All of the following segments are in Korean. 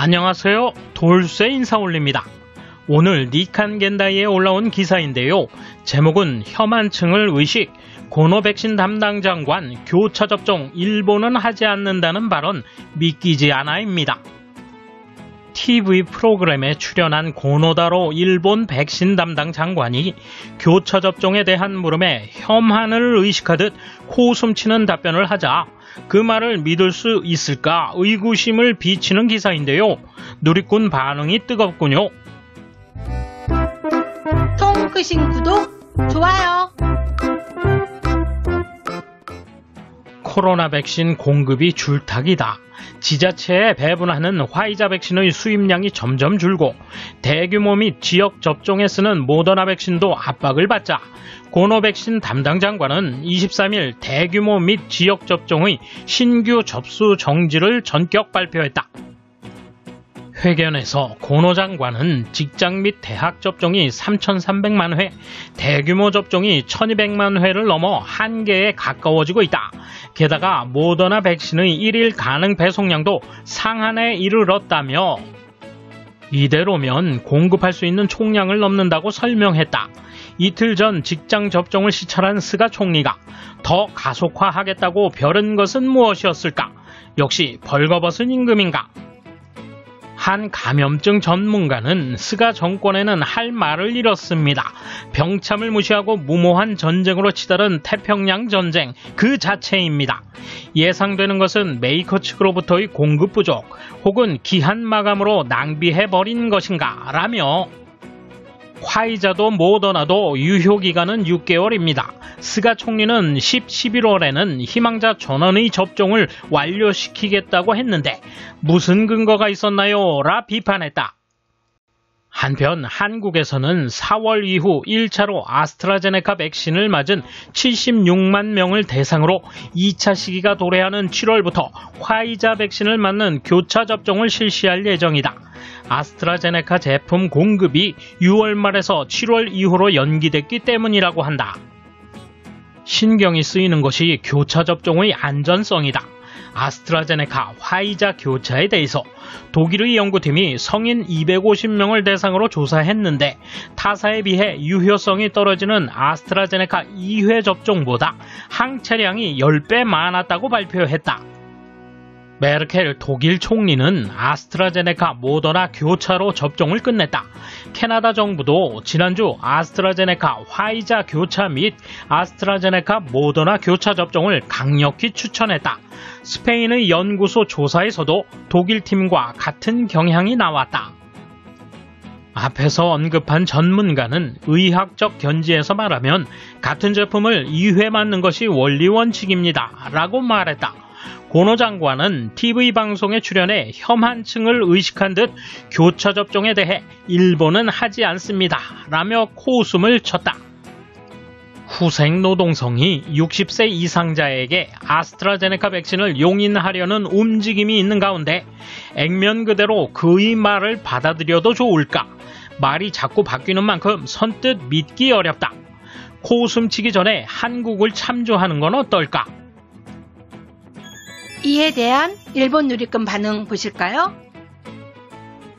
안녕하세요. 돌쇠 인사 올립니다. 오늘 니칸 겐다이에 올라온 기사인데요. 제목은 혐한층을 의식, 고노 백신 담당 장관 교차 접종 일본은 하지 않는다는 발언 믿기지 않아입니다. TV 프로그램에 출연한 고노다로 일본 백신 담당 장관이 교차 접종에 대한 물음에 혐한을 의식하듯 코웃음치는 답변을 하자 그 말을 믿을 수 있을까 의구심을 비치는 기사인데요. 누리꾼 반응이 뜨겁군요. 통크신 구독, 좋아요. 코로나 백신 공급이 줄타기다. 지자체에 배분하는 화이자 백신의 수입량이 점점 줄고 대규모 및 지역 접종에 쓰는 모더나 백신도 압박을 받자 고노 백신 담당 장관은 23일 대규모 및 지역 접종의 신규 접수 정지를 전격 발표했다. 회견에서 고노 장관은 직장 및 대학 접종이 3,300만 회, 대규모 접종이 1,200만 회를 넘어 한계에 가까워지고 있다. 게다가 모더나 백신의 1일 가능 배송량도 상한에 이르렀다며 이대로면 공급할 수 있는 총량을 넘는다고 설명했다. 이틀 전 직장 접종을 시찰한 스가 총리가 더 가속화하겠다고 벼른 것은 무엇이었을까? 역시 벌거벗은 임금인가? 한 감염증 전문가는 스가 정권에는 할 말을 잃었습니다. 병참을 무시하고 무모한 전쟁으로 치달은 태평양 전쟁 그 자체입니다. 예상되는 것은 메이커 측으로부터의 공급 부족 혹은 기한 마감으로 낭비해버린 것인가 라며 화이자도 모더나도 유효기간은 6개월입니다. 스가 총리는 11월에는 희망자 전원의 접종을 완료시키겠다고 했는데 무슨 근거가 있었나요? 라 비판했다. 한편 한국에서는 4월 이후 1차로 아스트라제네카 백신을 맞은 76만 명을 대상으로 2차 시기가 도래하는 7월부터 화이자 백신을 맞는 교차 접종을 실시할 예정이다. 아스트라제네카 제품 공급이 6월 말에서 7월 이후로 연기됐기 때문이라고 한다. 신경이 쓰이는 것이 교차 접종의 안전성이다. 아스트라제네카 화이자 교차에 대해서 독일의 연구팀이 성인 250명을 대상으로 조사했는데 타사에 비해 유효성이 떨어지는 아스트라제네카 2회 접종보다 항체량이 10배 많았다고 발표했다. 메르켈 독일 총리는 아스트라제네카 모더나 교차로 접종을 끝냈다. 캐나다 정부도 지난주 아스트라제네카 화이자 교차 및 아스트라제네카 모더나 교차 접종을 강력히 추천했다. 스페인의 연구소 조사에서도 독일 팀과 같은 경향이 나왔다. 앞에서 언급한 전문가는 의학적 견지에서 말하면 같은 제품을 2회 맞는 것이 원리 원칙입니다. 라고 말했다. 고노 장관은 TV 방송에 출연해 혐한층을 의식한 듯 교차 접종에 대해 일본은 하지 않습니다. 라며 코웃음을 쳤다. 후생 노동성이 60세 이상자에게 아스트라제네카 백신을 용인하려는 움직임이 있는 가운데 액면 그대로 그의 말을 받아들여도 좋을까? 말이 자꾸 바뀌는 만큼 선뜻 믿기 어렵다. 코웃음치기 전에 한국을 참조하는 건 어떨까? 이에 대한 일본 누리꾼 반응 보실까요?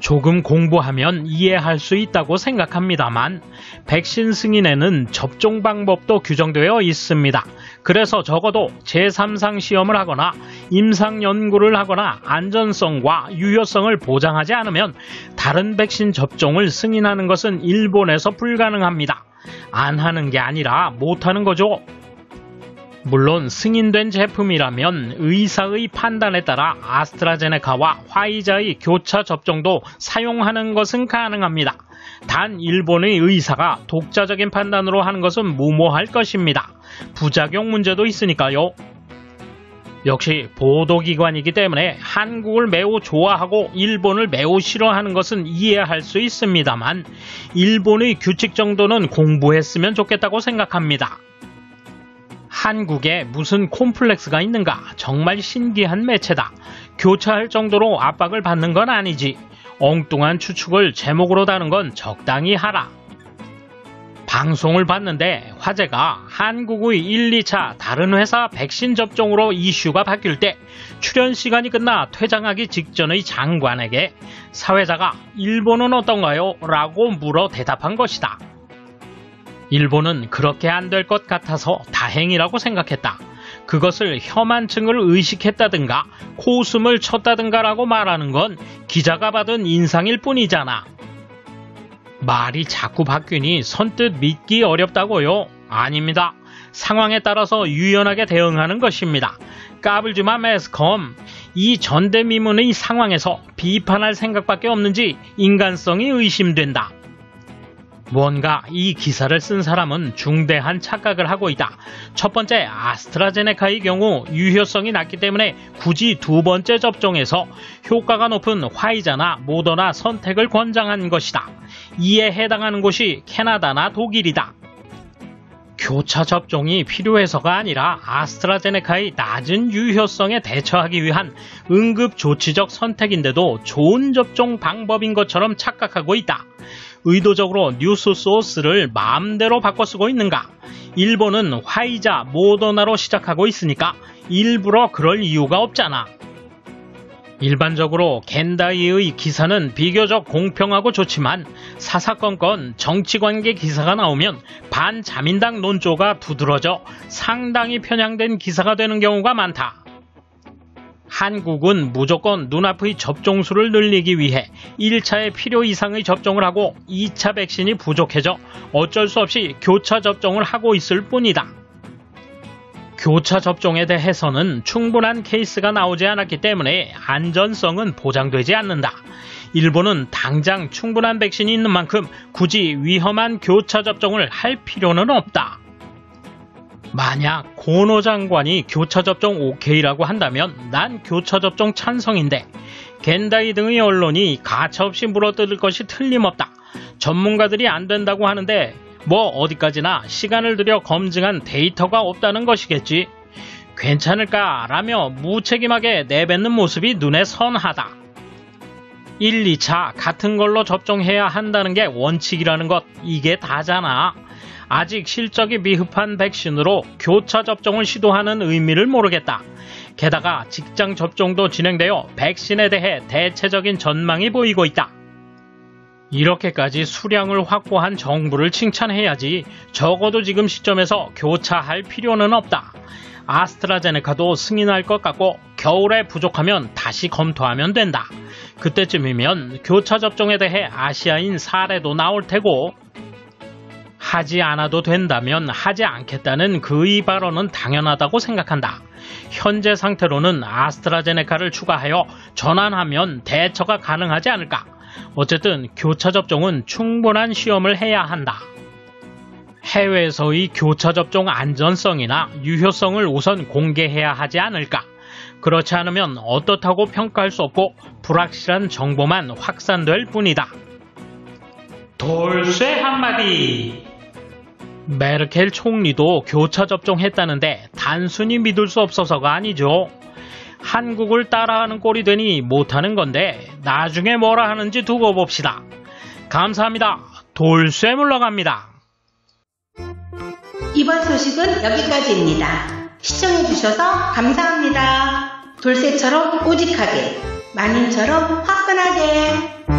조금 공부하면 이해할 수 있다고 생각합니다만 백신 승인에는 접종 방법도 규정되어 있습니다. 그래서 적어도 제3상 시험을 하거나 임상 연구를 하거나 안전성과 유효성을 보장하지 않으면 다른 백신 접종을 승인하는 것은 일본에서 불가능합니다. 안 하는 게 아니라 못하는 거죠. 물론 승인된 제품이라면 의사의 판단에 따라 아스트라제네카와 화이자의 교차 접종도 사용하는 것은 가능합니다. 단 일본의 의사가 독자적인 판단으로 하는 것은 무모할 것입니다. 부작용 문제도 있으니까요. 역시 보도기관이기 때문에 한국을 매우 좋아하고 일본을 매우 싫어하는 것은 이해할 수 있습니다만 일본의 규칙 정도는 공부했으면 좋겠다고 생각합니다. 한국에 무슨 콤플렉스가 있는가? 정말 신기한 매체다. 교차할 정도로 압박을 받는 건 아니지. 엉뚱한 추측을 제목으로 다는 건 적당히 하라. 방송을 봤는데 화제가 한국의 1, 2차 다른 회사 백신 접종으로 이슈가 바뀔 때 출연 시간이 끝나 퇴장하기 직전의 장관에게 사회자가 일본은 어떤가요? 라고 물어 대답한 것이다. 일본은 그렇게 안 될 것 같아서 다행이라고 생각했다. 그것을 혐한증을 의식했다든가 코웃음을 쳤다든가 라고 말하는 건 기자가 받은 인상일 뿐이잖아. 말이 자꾸 바뀌니 선뜻 믿기 어렵다고요? 아닙니다. 상황에 따라서 유연하게 대응하는 것입니다. 까불지마 매스컴. 이 전대미문의 상황에서 비판할 생각밖에 없는지 인간성이 의심된다. 뭔가 이 기사를 쓴 사람은 중대한 착각을 하고 있다. 첫 번째, 아스트라제네카의 경우 유효성이 낮기 때문에 굳이 두 번째 접종에서 효과가 높은 화이자나 모더나 선택을 권장한 것이다. 이에 해당하는 곳이 캐나다나 독일이다. 교차 접종이 필요해서가 아니라 아스트라제네카의 낮은 유효성에 대처하기 위한 응급조치적 선택인데도 좋은 접종 방법인 것처럼 착각하고 있다. 의도적으로 뉴스 소스를 마음대로 바꿔 쓰고 있는가? 일본은 화이자, 모더나로 시작하고 있으니까 일부러 그럴 이유가 없잖아. 일반적으로 겐다이의 기사는 비교적 공평하고 좋지만 사사건건 정치관계 기사가 나오면 반자민당 논조가 두드러져 상당히 편향된 기사가 되는 경우가 많다. 한국은 무조건 눈앞의 접종수를 늘리기 위해 1차의 필요 이상의 접종을 하고 2차 백신이 부족해져 어쩔 수 없이 교차 접종을 하고 있을 뿐이다. 교차 접종에 대해서는 충분한 케이스가 나오지 않았기 때문에 안전성은 보장되지 않는다. 일본은 당장 충분한 백신이 있는 만큼 굳이 위험한 교차 접종을 할 필요는 없다. 만약 고노 장관이 교차 접종 오케이라고 한다면 난 교차 접종 찬성인데 겐다이 등의 언론이 가차없이 물어뜯을 것이 틀림없다. 전문가들이 안 된다고 하는데 뭐 어디까지나 시간을 들여 검증한 데이터가 없다는 것이겠지. 괜찮을까라며 무책임하게 내뱉는 모습이 눈에 선하다. 1, 2차 같은 걸로 접종해야 한다는 게 원칙이라는 것, 이게 다잖아. 아직 실적이 미흡한 백신으로 교차 접종을 시도하는 의미를 모르겠다. 게다가 직장 접종도 진행되어 백신에 대해 대체적인 전망이 보이고 있다. 이렇게까지 수량을 확보한 정부를 칭찬해야지. 적어도 지금 시점에서 교차할 필요는 없다. 아스트라제네카도 승인할 것 같고 겨울에 부족하면 다시 검토하면 된다. 그때쯤이면 교차 접종에 대해 아시아인 사례도 나올 테고 하지 않아도 된다면 하지 않겠다는 그의 발언은 당연하다고 생각한다. 현재 상태로는 아스트라제네카를 추가하여 전환하면 대처가 가능하지 않을까. 어쨌든 교차 접종은 충분한 시험을 해야 한다. 해외에서의 교차 접종 안전성이나 유효성을 우선 공개해야 하지 않을까. 그렇지 않으면 어떻다고 평가할 수 없고 불확실한 정보만 확산될 뿐이다. 돌쇠 한마디. 메르켈 총리도 교차 접종했다는데 단순히 믿을 수 없어서가 아니죠. 한국을 따라하는 꼴이 되니 못하는 건데 나중에 뭐라 하는지 두고 봅시다. 감사합니다. 돌쇠 물러갑니다. 이번 소식은 여기까지입니다. 시청해주셔서 감사합니다. 돌쇠처럼 오직하게, 마님처럼 화끈하게.